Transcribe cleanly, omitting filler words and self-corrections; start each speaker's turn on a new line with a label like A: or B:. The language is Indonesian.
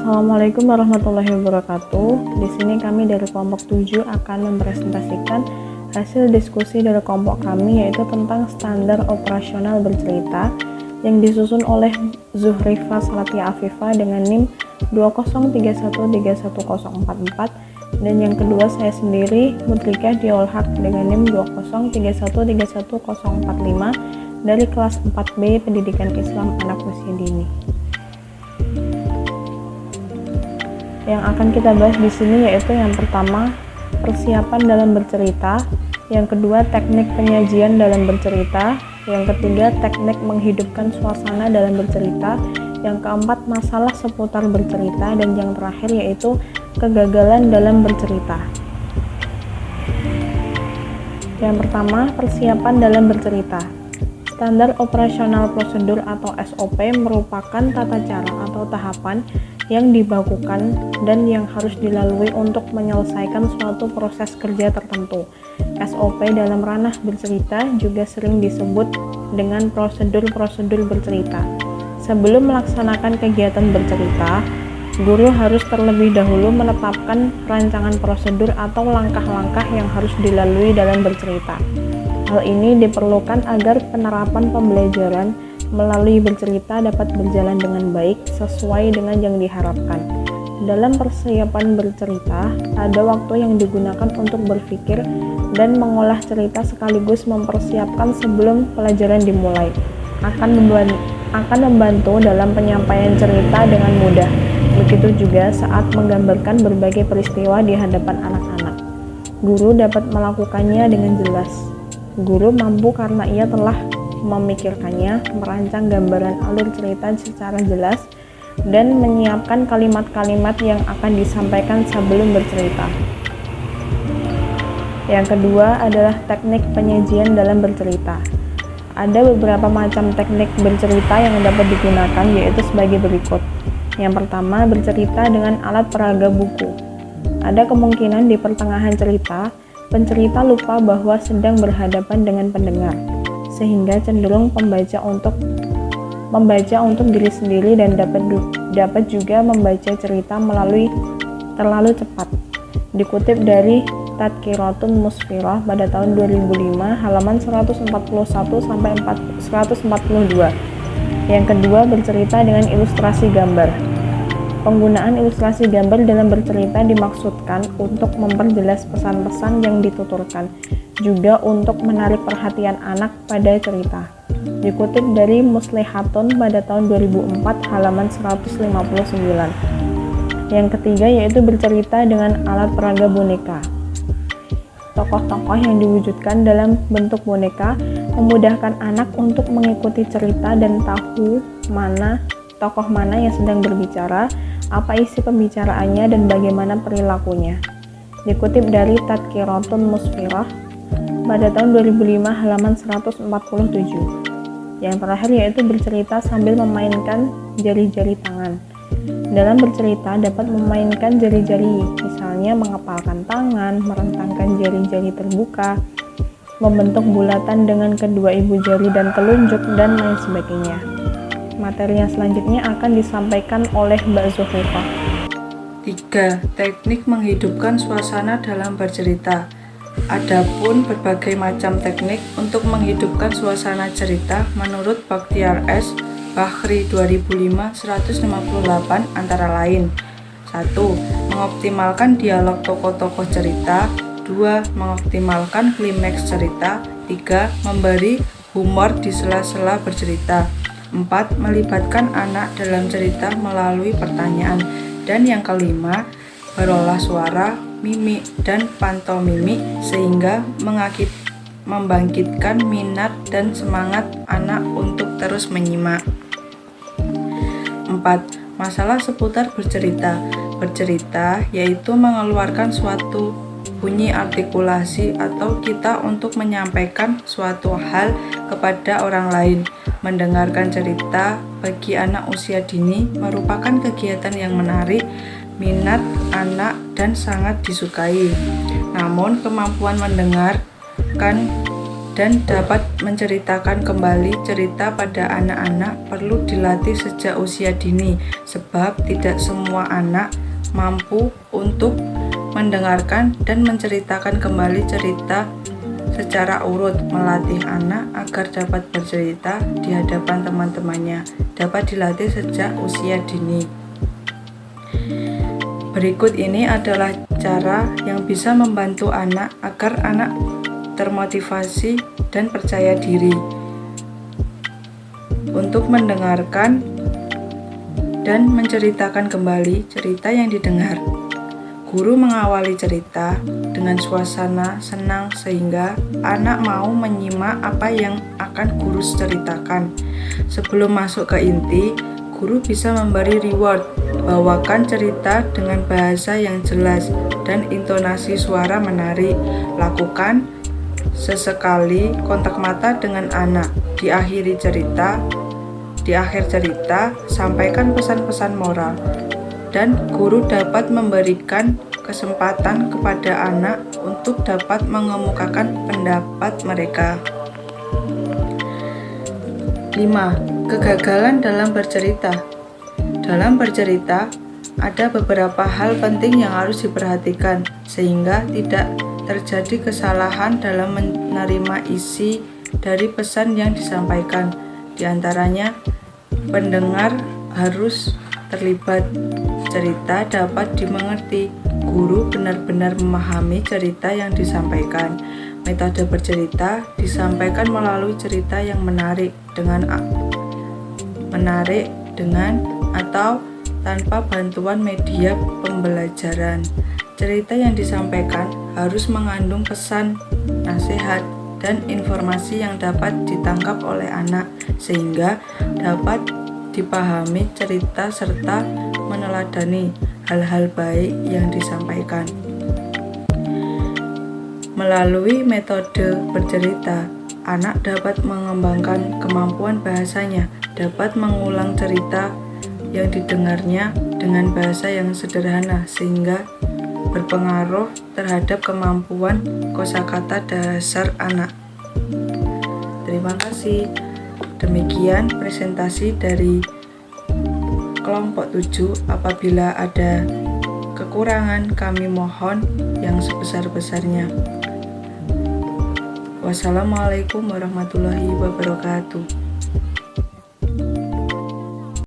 A: Assalamualaikum warahmatullahi wabarakatuh. Di sini kami dari kelompok 7 akan mempresentasikan hasil diskusi dari kelompok kami, yaitu tentang standar operasional bercerita yang disusun oleh Zuhrifa Salatia Afifah dengan NIM 203131044, dan yang kedua saya sendiri Mudrika Diolhak dengan NIM 203131045 dari kelas 4B Pendidikan Islam Anak Usia Dini. Yang akan kita bahas di sini yaitu yang pertama, persiapan dalam bercerita, yang kedua, teknik penyajian dalam bercerita, yang ketiga, teknik menghidupkan suasana dalam bercerita, yang keempat, masalah seputar bercerita, dan yang terakhir yaitu kegagalan dalam bercerita. Yang pertama, persiapan dalam bercerita. Standar operasional prosedur atau SOP merupakan tata cara atau tahapan yang dibakukan dan yang harus dilalui untuk menyelesaikan suatu proses kerja tertentu. SOP dalam ranah bercerita juga sering disebut dengan prosedur-prosedur bercerita. Sebelum melaksanakan kegiatan bercerita, guru harus terlebih dahulu menetapkan rancangan prosedur atau langkah-langkah yang harus dilalui dalam bercerita. Hal ini diperlukan agar penerapan pembelajaran melalui bercerita dapat berjalan dengan baik sesuai dengan yang diharapkan. Dalam persiapan bercerita, ada waktu yang digunakan untuk berpikir dan mengolah cerita sekaligus mempersiapkan sebelum pelajaran dimulai. Akan membantu dalam penyampaian cerita dengan mudah. Begitu juga saat menggambarkan berbagai peristiwa di hadapan anak-anak. Guru dapat melakukannya dengan jelas. Guru mampu karena ia telah memikirkannya, merancang gambaran alur cerita secara jelas, dan menyiapkan kalimat-kalimat yang akan disampaikan sebelum bercerita. Yang kedua adalah teknik penyajian dalam bercerita. Ada beberapa macam teknik bercerita yang dapat digunakan, yaitu sebagai berikut. Yang pertama, bercerita dengan alat peraga buku. Ada kemungkinan di pertengahan cerita, pencerita lupa bahwa sedang berhadapan dengan pendengar, sehingga cenderung membaca untuk diri sendiri dan dapat juga membaca cerita terlalu cepat. Dikutip dari Tadkiratun Musfirah pada tahun 2005 halaman 141 sampai 142. Yang kedua, bercerita dengan ilustrasi gambar. Penggunaan ilustrasi gambar dalam bercerita dimaksudkan untuk memperjelas pesan-pesan yang dituturkan, juga untuk menarik perhatian anak pada cerita. Dikutip dari Muslihatun pada tahun 2004 halaman 159. Yang ketiga yaitu bercerita dengan alat peraga boneka. Tokoh-tokoh yang diwujudkan dalam bentuk boneka memudahkan anak untuk mengikuti cerita dan tahu tokoh mana yang sedang berbicara, apa isi pembicaraannya, dan bagaimana perilakunya. Dikutip dari Tadkiratun Musfirah pada tahun 2005 halaman 147. Yang terakhir yaitu bercerita sambil memainkan jari-jari tangan. Dalam bercerita dapat memainkan jari-jari, misalnya mengepalkan tangan, merentangkan jari-jari terbuka, membentuk bulatan dengan kedua ibu jari dan telunjuk, dan lain sebagainya. Materi yang selanjutnya akan disampaikan oleh Mbak Zuhrifa.
B: 3. Teknik menghidupkan suasana dalam bercerita. Adapun berbagai macam teknik untuk menghidupkan suasana cerita menurut Bakhtiar S. Bahri 2005-158 antara lain: 1. Mengoptimalkan dialog tokoh-tokoh cerita. 2. Mengoptimalkan klimaks cerita. 3. Memberi humor di sela-sela bercerita. 4. Melibatkan anak dalam cerita melalui pertanyaan. Dan yang kelima, berolah suara, mimik, dan pantomimik sehingga membangkitkan minat dan semangat anak untuk terus menyimak. 4. Masalah seputar bercerita. Bercerita yaitu mengeluarkan suatu bunyi artikulasi atau kita untuk menyampaikan suatu hal kepada orang lain. Mendengarkan cerita bagi anak usia dini merupakan kegiatan yang menarik, minat anak, dan sangat disukai. Namun kemampuan mendengarkan dan dapat menceritakan kembali cerita pada anak-anak perlu dilatih sejak usia dini, sebab tidak semua anak mampu untuk mendengarkan dan menceritakan kembali cerita secara urut. Melatih anak agar dapat bercerita di hadapan teman-temannya dapat dilatih sejak usia dini. Berikut ini adalah cara yang bisa membantu anak agar anak termotivasi dan percaya diri untuk mendengarkan dan menceritakan kembali cerita yang didengar. Guru mengawali cerita dengan suasana senang sehingga anak mau menyimak apa yang akan guru ceritakan. Sebelum masuk ke inti, guru bisa memberi reward, bawakan cerita dengan bahasa yang jelas dan intonasi suara menarik. Lakukan sesekali kontak mata dengan anak. Di akhir cerita, sampaikan pesan-pesan moral. Dan guru dapat memberikan kesempatan kepada anak untuk dapat mengemukakan pendapat mereka. 5. Kegagalan dalam bercerita. Dalam bercerita, ada beberapa hal penting yang harus diperhatikan sehingga tidak terjadi kesalahan dalam menerima isi dari pesan yang disampaikan. Di antaranya, pendengar harus terlibat. Cerita dapat dimengerti. Guru benar-benar memahami cerita yang disampaikan. Metode bercerita disampaikan melalui cerita yang menarik dengan atau tanpa bantuan media pembelajaran. Cerita yang disampaikan harus mengandung pesan, nasihat, dan informasi yang dapat ditangkap oleh anak sehingga dapat dipahami cerita serta meneladani hal-hal baik yang disampaikan. Melalui metode bercerita, anak dapat mengembangkan kemampuan bahasanya, dapat mengulang cerita yang didengarnya dengan bahasa yang sederhana sehingga berpengaruh terhadap kemampuan kosakata dasar anak. Terima kasih. Demikian presentasi dari kelompok 7. Apabila ada kekurangan, kami mohon yang sebesar-besarnya. Wassalamualaikum warahmatullahi wabarakatuh.